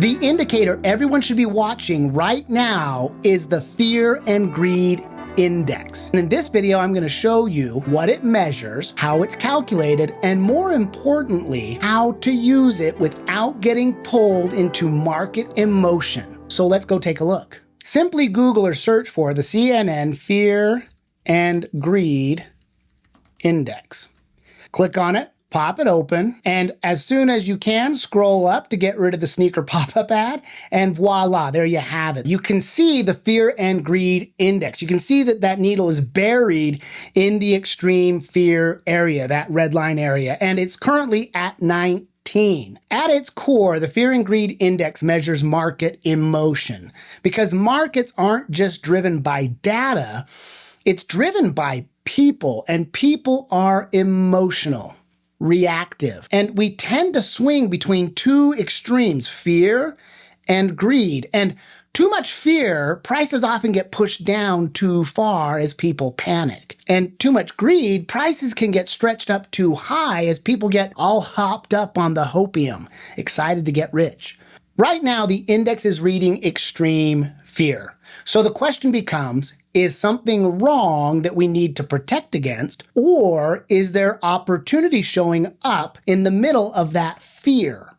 The indicator everyone should be watching right now is the Fear and Greed Index. And in this video, I'm going to show you what it measures, how it's calculated, and more importantly, how to use it without getting pulled into market emotion. So let's go take a look. Simply Google or search for the CNN Fear and Greed Index. Click on it. Pop it open, and as soon as you can, scroll up to get rid of the sneaker pop-up ad, and voila, there you have it. You can see the Fear and Greed Index. You can see that that needle is buried in the extreme fear area, that red line area, and it's currently at 19. At its core, the Fear and Greed Index measures market emotion, because markets aren't just driven by data, it's driven by people, and people are emotional, reactive. And we tend to swing between two extremes, fear and greed. And too much fear, prices often get pushed down too far as people panic. And too much greed, prices can get stretched up too high as people get all hopped up on the hopium, excited to get rich. Right now, the index is reading extreme fear. So the question becomes, is something wrong that we need to protect against, or is there opportunity showing up in the middle of that fear?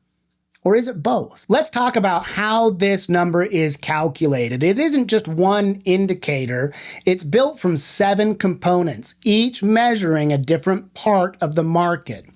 Or is it both? Let's talk about how this number is calculated. It isn't just one indicator. It's built from 7 components, each measuring a different part of the market.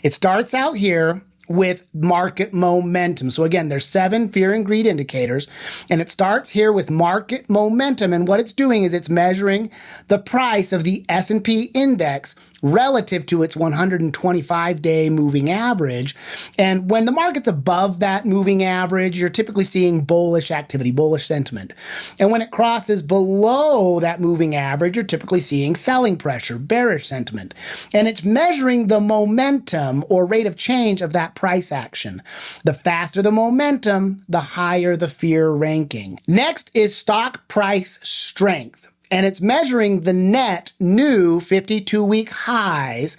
It starts out here with market momentum. So again, there's 7 fear and greed indicators, and it starts here with market momentum. And what it's doing is it's measuring the price of the S&P index relative to its 125-day moving average. And when the market's above that moving average, you're typically seeing bullish activity, bullish sentiment. And when it crosses below that moving average, you're typically seeing selling pressure, bearish sentiment. And it's measuring the momentum or rate of change of that price action. The faster the momentum, the higher the fear ranking. Next is stock price strength. And it's measuring the net new 52-week highs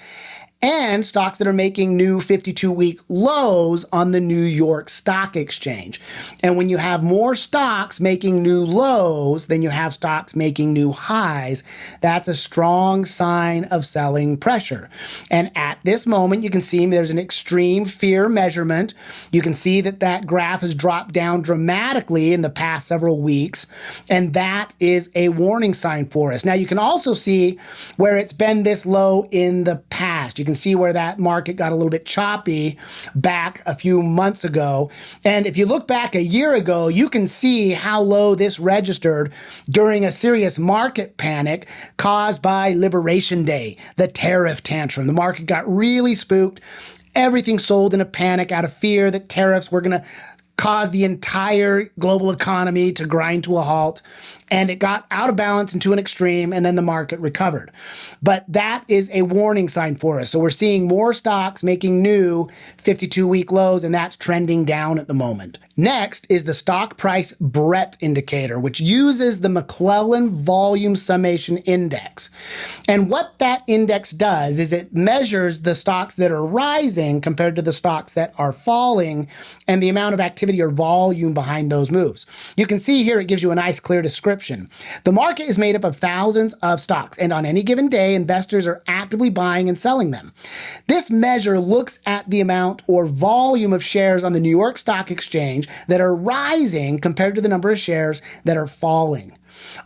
and stocks that are making new 52-week lows on the New York Stock Exchange. And when you have more stocks making new lows than you have stocks making new highs, that's a strong sign of selling pressure. And at this moment, you can see there's an extreme fear measurement. You can see that that graph has dropped down dramatically in the past several weeks, and that is a warning sign for us. Now, you can also see where it's been this low in the past. You can see where that market got a little bit choppy back a few months ago. And if you look back a year ago, you can see how low this registered during a serious market panic caused by Liberation Day, the tariff tantrum. The market got really spooked. Everything sold in a panic out of fear that tariffs were going to cause the entire global economy to grind to a halt. And it got out of balance into an extreme, and then the market recovered. But that is a warning sign for us. So we're seeing more stocks making new 52-week lows, and that's trending down at the moment. Next is the stock price breadth indicator, which uses the McClellan Volume Summation Index. And what that index does is it measures the stocks that are rising compared to the stocks that are falling and the amount of activity or volume behind those moves. You can see here it gives you a nice clear description. The market is made up of thousands of stocks, and on any given day, investors are actively buying and selling them. This measure looks at the amount or volume of shares on the New York Stock Exchange that are rising compared to the number of shares that are falling.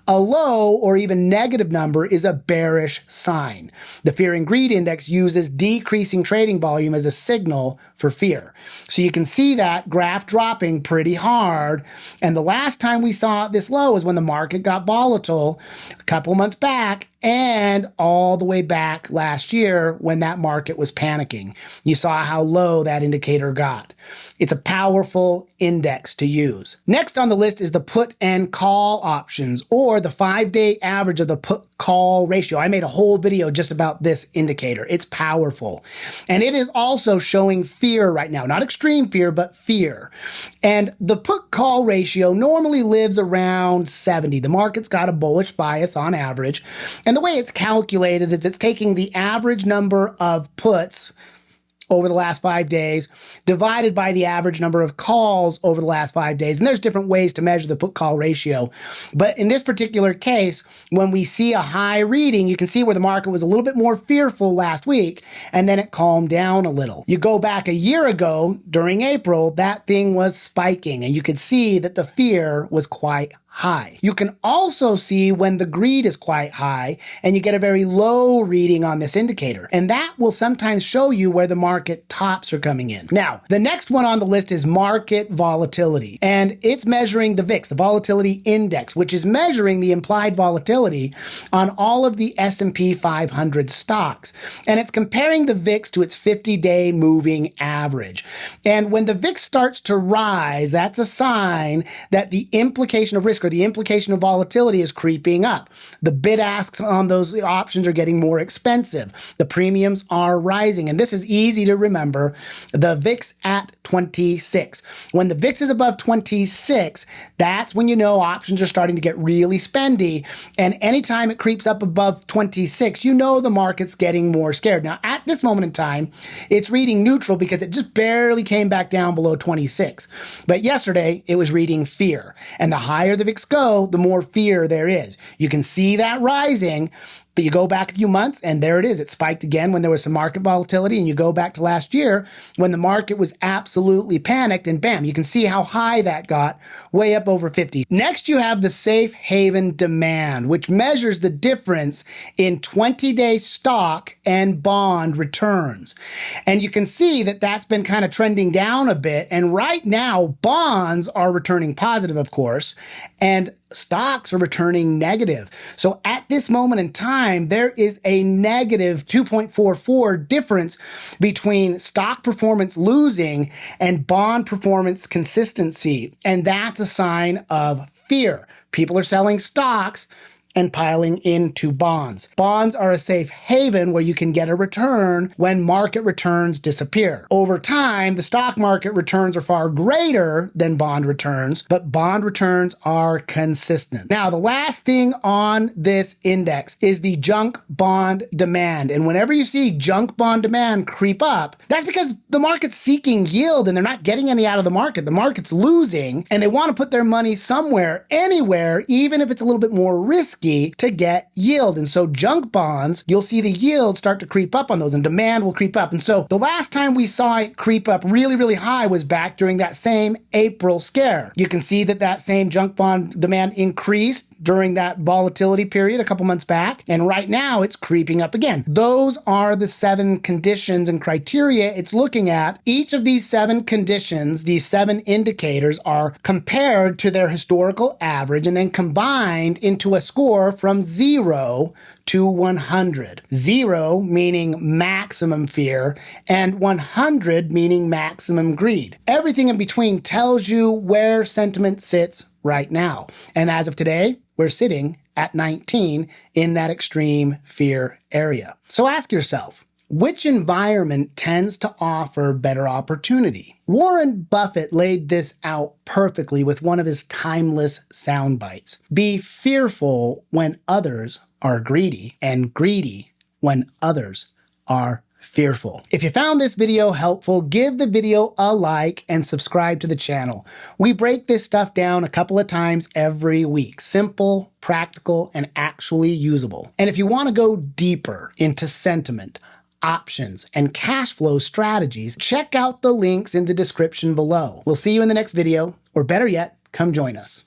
A low or even negative number is a bearish sign. The Fear and Greed Index uses decreasing trading volume as a signal for fear. So you can see that graph dropping pretty hard. And the last time we saw this low is when the market got volatile a couple months back, and all the way back last year when that market was panicking. You saw how low that indicator got. It's a powerful index to use. Next on the list is the put and call options, or the 5-day average of the put-call ratio. I made a whole video just about this indicator. It's powerful. And it is also showing fear right now. Not extreme fear, but fear. And the put-call ratio normally lives around 70. The market's got a bullish bias on average. And the way it's calculated is it's taking the average number of puts over the last 5 days, divided by the average number of calls over the last 5 days. And there's different ways to measure the put-call ratio. But in this particular case, when we see a high reading, you can see where the market was a little bit more fearful last week, and then it calmed down a little. You go back a year ago during April, that thing was spiking, and you could see that the fear was quite high. You can also see when the greed is quite high and you get a very low reading on this indicator. And that will sometimes show you where the market tops are coming in. Now, the next one on the list is market volatility. And it's measuring the VIX, the volatility index, which is measuring the implied volatility on all of the S&P 500 stocks. And it's comparing the VIX to its 50-day moving average. And when the VIX starts to rise, that's a sign that the implication of risk or the implication of volatility is creeping up. The bid asks on those options are getting more expensive. The premiums are rising. And this is easy to remember. The VIX at 26. When the VIX is above 26, that's when you know options are starting to get really spendy. And anytime it creeps up above 26, you know the market's getting more scared. Now, at this moment in time, it's reading neutral because it just barely came back down below 26. But yesterday, it was reading fear. And the higher the VIX go, the more fear there is. You can see that rising, but you go back a few months and there it is. It spiked again when there was some market volatility, and you go back to last year when the market was absolutely panicked, and bam, you can see how high that got, way up over 50. Next, you have the safe haven demand, which measures the difference in 20-day stock and bond returns. And you can see that that's been kind of trending down a bit. And right now, bonds are returning positive, of course, and stocks are returning negative. So at this moment in time, there is a negative 2.44 difference between stock performance losing and bond performance consistency. And that's a sign of fear. People are selling stocks and piling into bonds. Bonds are a safe haven where you can get a return when market returns disappear. Over time, the stock market returns are far greater than bond returns, but bond returns are consistent. Now, the last thing on this index is the junk bond demand. And whenever you see junk bond demand creep up, that's because the market's seeking yield and they're not getting any out of the market. The market's losing and they want to put their money somewhere, anywhere, even if it's a little bit more risky to get yield. And so junk bonds, you'll see the yield start to creep up on those and demand will creep up. And so the last time we saw it creep up really, really high was back during that same April scare. You can see that that same junk bond demand increased during that volatility period a couple months back. And right now it's creeping up again. Those are the 7 conditions and criteria it's looking at. Each of these 7 conditions, these 7 indicators, are compared to their historical average and then combined into a score from 0 to 100. 0 meaning maximum fear and 100 meaning maximum greed. Everything in between tells you where sentiment sits right now. And as of today, we're sitting at 19 in that extreme fear area. So ask yourself, which environment tends to offer better opportunity? Warren Buffett laid this out perfectly with one of his timeless sound bites. Be fearful when others are greedy, and greedy when others are fearful. If you found this video helpful, give the video a like and subscribe to the channel. We break this stuff down a couple of times every week. Simple, practical, and actually usable. And if you want to go deeper into sentiment, options, and cash flow strategies, check out the links in the description below. We'll see you in the next video, or better yet, come join us.